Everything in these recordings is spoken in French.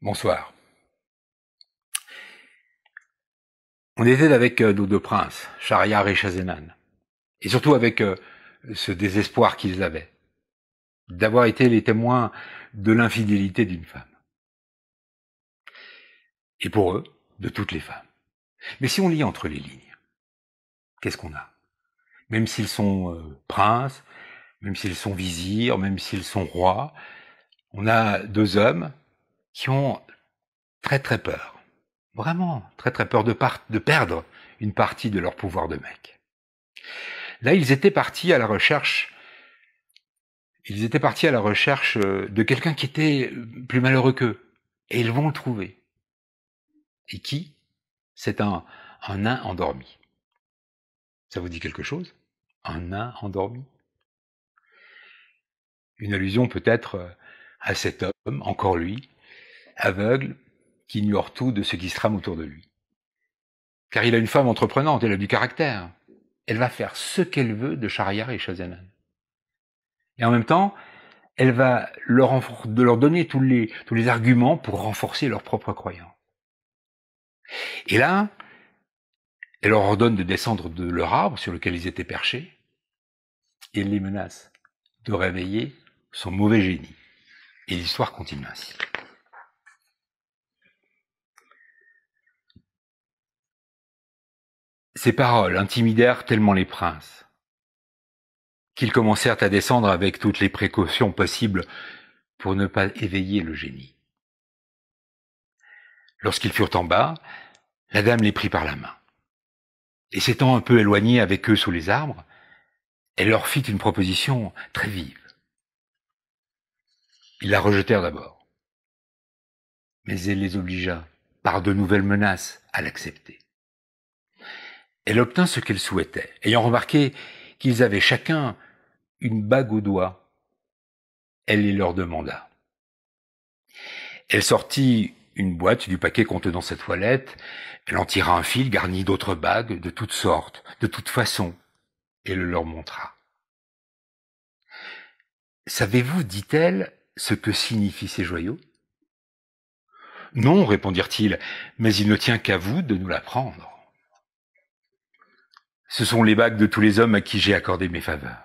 Bonsoir. On était avec nos deux princes, Shahryar et Shahzenan, et surtout avec ce désespoir qu'ils avaient d'avoir été les témoins de l'infidélité d'une femme. Et pour eux, de toutes les femmes. Mais si on lit entre les lignes, qu'est-ce qu'on a? Même s'ils sont princes, même s'ils sont vizirs, même s'ils sont rois, on a deux hommes qui ont très très peur, vraiment très très peur de perdre une partie de leur pouvoir de mec. Là, ils étaient partis à la recherche de quelqu'un qui était plus malheureux qu'eux. Et ils vont le trouver. Et qui? C'est un nain endormi. Ça vous dit quelque chose? Un nain endormi? Une allusion peut-être à cet homme, encore lui, aveugle, qui ignore tout de ce qui se trame autour de lui. Car il a une femme entreprenante, elle a du caractère. Elle va faire ce qu'elle veut de Shahryar et Shahzenan. Et en même temps, elle va leur donner tous les arguments pour renforcer leur propre croyance. Et là, elle leur ordonne de descendre de leur arbre sur lequel ils étaient perchés, et elle les menace de réveiller son mauvais génie. Et l'histoire continue ainsi. Ces paroles intimidèrent tellement les princes qu'ils commencèrent à descendre avec toutes les précautions possibles pour ne pas éveiller le génie. Lorsqu'ils furent en bas, la dame les prit par la main. Et s'étant un peu éloignée avec eux sous les arbres, elle leur fit une proposition très vive. Ils la rejetèrent d'abord, mais elle les obligea, par de nouvelles menaces, à l'accepter. Elle obtint ce qu'elle souhaitait, ayant remarqué qu'ils avaient chacun une bague au doigt. Elle les leur demanda. Elle sortit une boîte du paquet contenant sa toilette, elle en tira un fil garni d'autres bagues de toutes sortes, de toutes façons, et le leur montra. Savez-vous, dit-elle, ce que signifient ces joyaux? Non, répondirent-ils, mais il ne tient qu'à vous de nous l'apprendre. Ce sont les bagues de tous les hommes à qui j'ai accordé mes faveurs.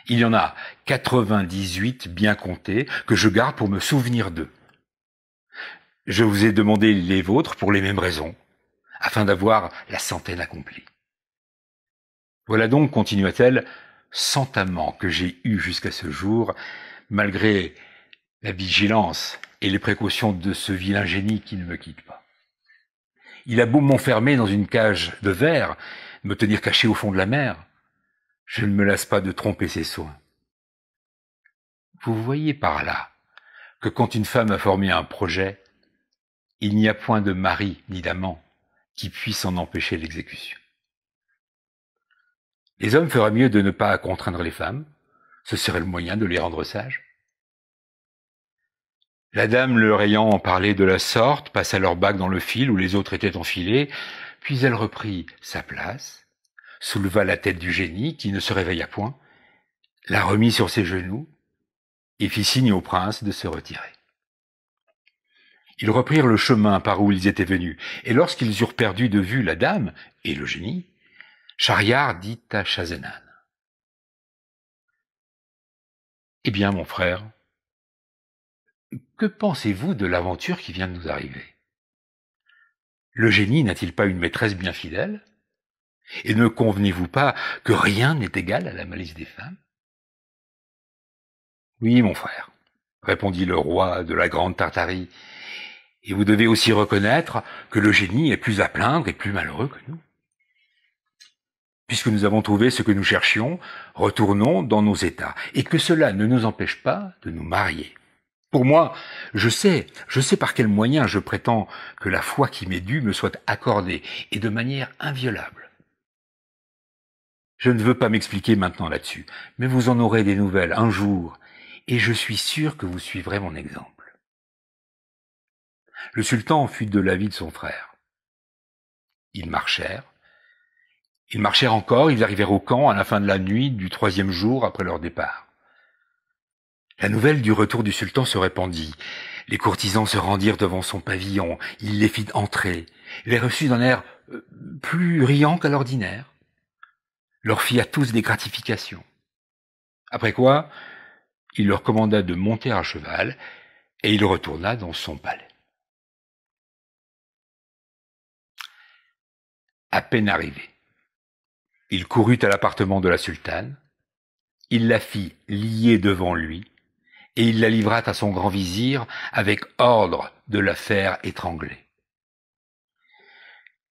Il y en a 98 bien comptés que je garde pour me souvenir d'eux. Je vous ai demandé les vôtres pour les mêmes raisons, afin d'avoir la centaine accomplie. Voilà donc, continua-t-elle, 100 amants que j'ai eus jusqu'à ce jour, malgré la vigilance et les précautions de ce vilain génie qui ne me quitte pas. Il a beau m'enfermer dans une cage de verre, me tenir caché au fond de la mer, je ne me lasse pas de tromper ses soins. Vous voyez par là que quand une femme a formé un projet, il n'y a point de mari ni d'amant qui puisse en empêcher l'exécution. Les hommes feraient mieux de ne pas contraindre les femmes, ce serait le moyen de les rendre sages. La dame, leur ayant parlé de la sorte, passa leur bague dans le fil où les autres étaient enfilés, puis elle reprit sa place, souleva la tête du génie, qui ne se réveilla point, la remit sur ses genoux, et fit signe au prince de se retirer. Ils reprirent le chemin par où ils étaient venus, et lorsqu'ils eurent perdu de vue la dame et le génie, Shahryar dit à Shahzenan: « Eh bien, mon frère, que pensez-vous de l'aventure qui vient de nous arriver? Le génie n'a-t-il pas une maîtresse bien fidèle? Et ne convenez-vous pas que rien n'est égal à la malice des femmes? » « Oui, mon frère, » répondit le roi de la grande Tartarie, « et vous devez aussi reconnaître que le génie est plus à plaindre et plus malheureux que nous. Puisque nous avons trouvé ce que nous cherchions, retournons dans nos états, et que cela ne nous empêche pas de nous marier. Pour moi, je sais par quel moyen je prétends que la foi qui m'est due me soit accordée, et de manière inviolable. Je ne veux pas m'expliquer maintenant là-dessus, mais vous en aurez des nouvelles un jour, et je suis sûr que vous suivrez mon exemple. » Le sultan fut de l'avis de son frère. Ils marchèrent encore, ils arrivèrent au camp à la fin de la nuit du 3e jour après leur départ. La nouvelle du retour du sultan se répandit. Les courtisans se rendirent devant son pavillon. Il les fit entrer, les reçut d'un air plus riant qu'à l'ordinaire, leur fit à tous des gratifications. Après quoi, il leur commanda de monter à cheval, et il retourna dans son palais. À peine arrivé, il courut à l'appartement de la sultane, il la fit lier devant lui, et il la livra à son grand vizir avec ordre de la faire étrangler.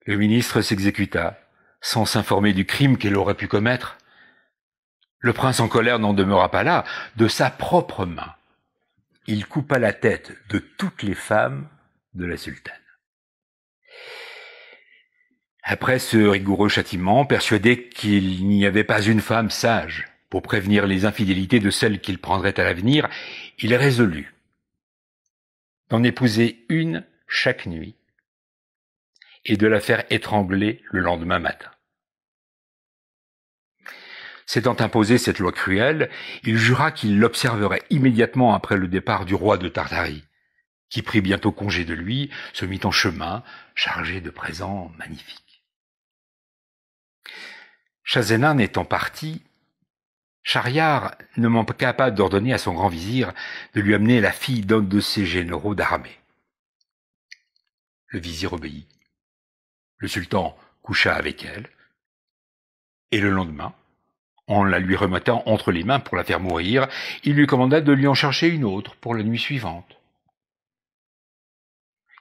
Le ministre s'exécuta, sans s'informer du crime qu'elle aurait pu commettre. Le prince en colère n'en demeura pas là. De sa propre main, il coupa la tête de toutes les femmes de la sultane. Après ce rigoureux châtiment, persuadé qu'il n'y avait pas une femme sage pour prévenir les infidélités de celles qu'il prendrait à l'avenir, il résolut d'en épouser une chaque nuit et de la faire étrangler le lendemain matin. S'étant imposé cette loi cruelle, il jura qu'il l'observerait immédiatement après le départ du roi de Tartarie, qui prit bientôt congé de lui, se mit en chemin, chargé de présents magnifiques. Schahzenan étant parti, Schahriar ne manqua pas d'ordonner à son grand vizir de lui amener la fille d'un de ses généraux d'armée. Le vizir obéit. Le sultan coucha avec elle, et le lendemain, en la lui remettant entre les mains pour la faire mourir, il lui commanda de lui en chercher une autre pour la nuit suivante.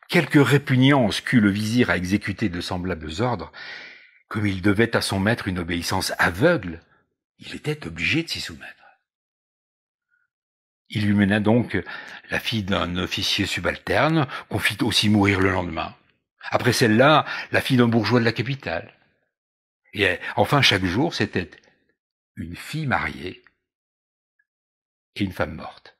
Quelque répugnance qu'eût le vizir à exécuter de semblables ordres, comme il devait à son maître une obéissance aveugle, il était obligé de s'y soumettre. Il lui mena donc la fille d'un officier subalterne, qu'on fit aussi mourir le lendemain. Après celle-là, la fille d'un bourgeois de la capitale. Et enfin, chaque jour, c'était une fille mariée et une femme morte.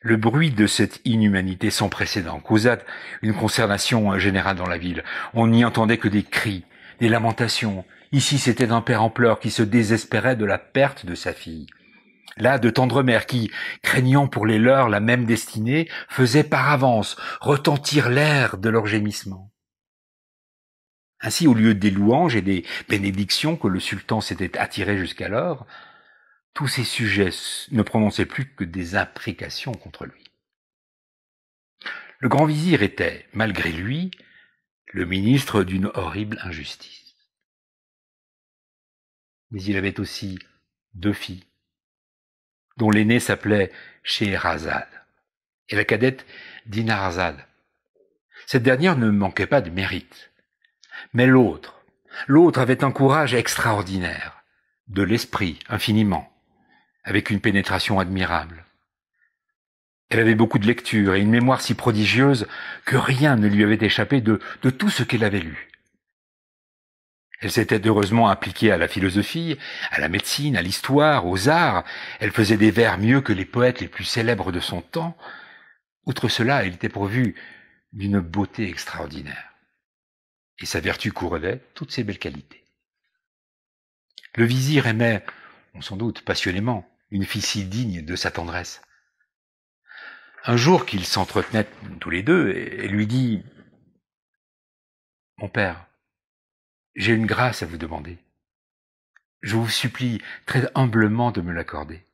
Le bruit de cette inhumanité sans précédent causa une consternation générale dans la ville. On n'y entendait que des cris, des lamentations. Ici, c'était un père en pleurs qui se désespérait de la perte de sa fille. Là, de tendres mères qui, craignant pour les leurs la même destinée, faisaient par avance retentir l'air de leurs gémissements. Ainsi, au lieu des louanges et des bénédictions que le sultan s'était attirés jusqu'alors, tous ces sujets ne prononçaient plus que des imprécations contre lui. Le grand vizir était, malgré lui, le ministre d'une horrible injustice. Mais il avait aussi 2 filles, dont l'aînée s'appelait Scheherazade, et la cadette Dinarzade. Cette dernière ne manquait pas de mérite. Mais l'autre avait un courage extraordinaire, de l'esprit infiniment, avec une pénétration admirable. Elle avait beaucoup de lecture et une mémoire si prodigieuse que rien ne lui avait échappé de tout ce qu'elle avait lu. Elle s'était heureusement appliquée à la philosophie, à la médecine, à l'histoire, aux arts. Elle faisait des vers mieux que les poètes les plus célèbres de son temps. Outre cela, elle était pourvue d'une beauté extraordinaire. Et sa vertu couronnait toutes ses belles qualités. Le vizir aimait, sans doute passionnément, une fille si digne de sa tendresse. Un jour qu'ils s'entretenaient tous les deux, elle lui dit « Mon père, j'ai une grâce à vous demander. Je vous supplie très humblement de me l'accorder. »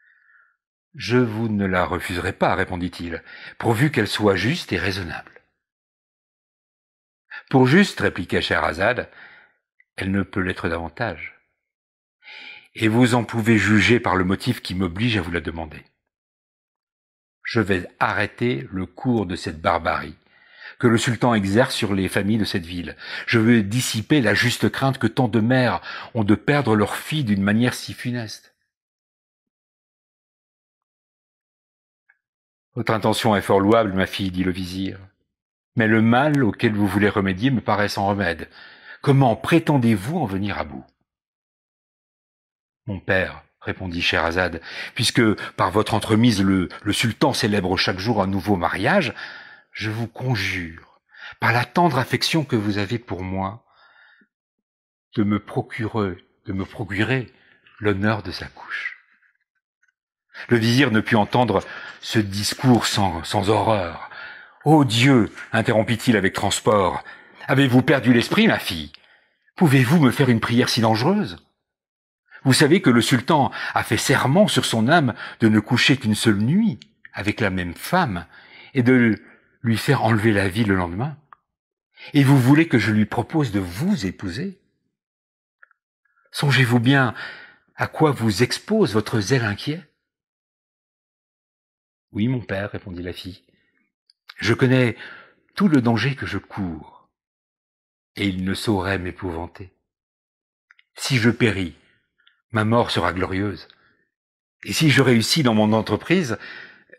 « Je vous ne la refuserai pas, répondit-il, pourvu qu'elle soit juste et raisonnable. » « Pour juste, répliqua Scheherazade, elle ne peut l'être davantage. Et vous en pouvez juger par le motif qui m'oblige à vous la demander. Je vais arrêter le cours de cette barbarie que le sultan exerce sur les familles de cette ville. Je veux dissiper la juste crainte que tant de mères ont de perdre leurs filles d'une manière si funeste. Votre intention est fort louable, ma fille, dit le vizir. Mais le mal auquel vous voulez remédier me paraît sans remède. Comment prétendez-vous en venir à bout? Mon père, répondit Scheherazade, puisque par votre entremise le sultan célèbre chaque jour un nouveau mariage, je vous conjure, par la tendre affection que vous avez pour moi, de me procurer l'honneur de sa couche. Le vizir ne put entendre ce discours sans horreur. « Ô Dieu !» interrompit-il avec transport. « Avez-vous perdu l'esprit, ma fille? Pouvez-vous me faire une prière si dangereuse? Vous savez que le sultan a fait serment sur son âme de ne coucher qu'une seule nuit avec la même femme et de lui faire enlever la vie le lendemain. Et vous voulez que je lui propose de vous épouser? Songez-vous bien à quoi vous expose votre zèle inquiet? » « Oui, mon père, répondit la fille. Je connais tout le danger que je cours, et il ne saurait m'épouvanter. Si je péris, ma mort sera glorieuse. Et si je réussis dans mon entreprise,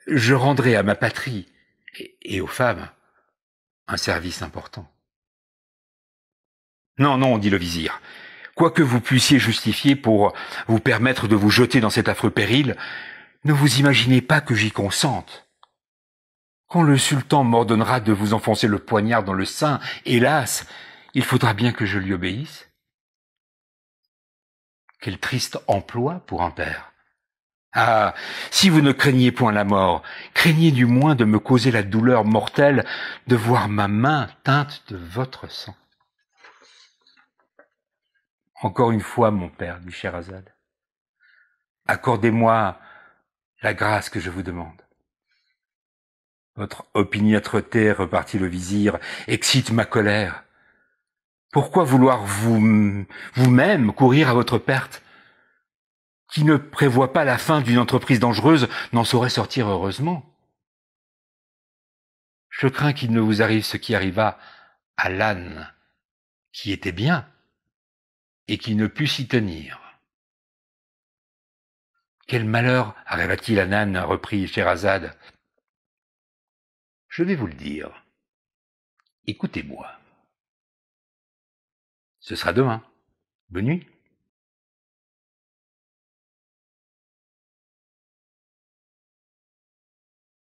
je rendrai à ma patrie et aux femmes un service important. Non, non, dit le vizir. Quoi que vous puissiez justifier pour vous permettre de vous jeter dans cet affreux péril, ne vous imaginez pas que j'y consente. Quand le sultan m'ordonnera de vous enfoncer le poignard dans le sein, hélas, il faudra bien que je lui obéisse. Quel triste emploi pour un père. Ah, si vous ne craignez point la mort, craignez du moins de me causer la douleur mortelle de voir ma main teinte de votre sang. Encore une fois, mon père, dit Scheherazade, accordez-moi la grâce que je vous demande. Votre opiniâtreté, repartit le vizir, excite ma colère. Pourquoi vouloir vous-même courir à votre perte? Qui ne prévoit pas la fin d'une entreprise dangereuse n'en saurait sortir heureusement. Je crains qu'il ne vous arrive ce qui arriva à l'âne, qui était bien, et qui ne put s'y tenir. Quel malheur arriva-t-il à l'âne, reprit Scheherazade. Je vais vous le dire. Écoutez-moi. Ce sera demain. Bonne nuit.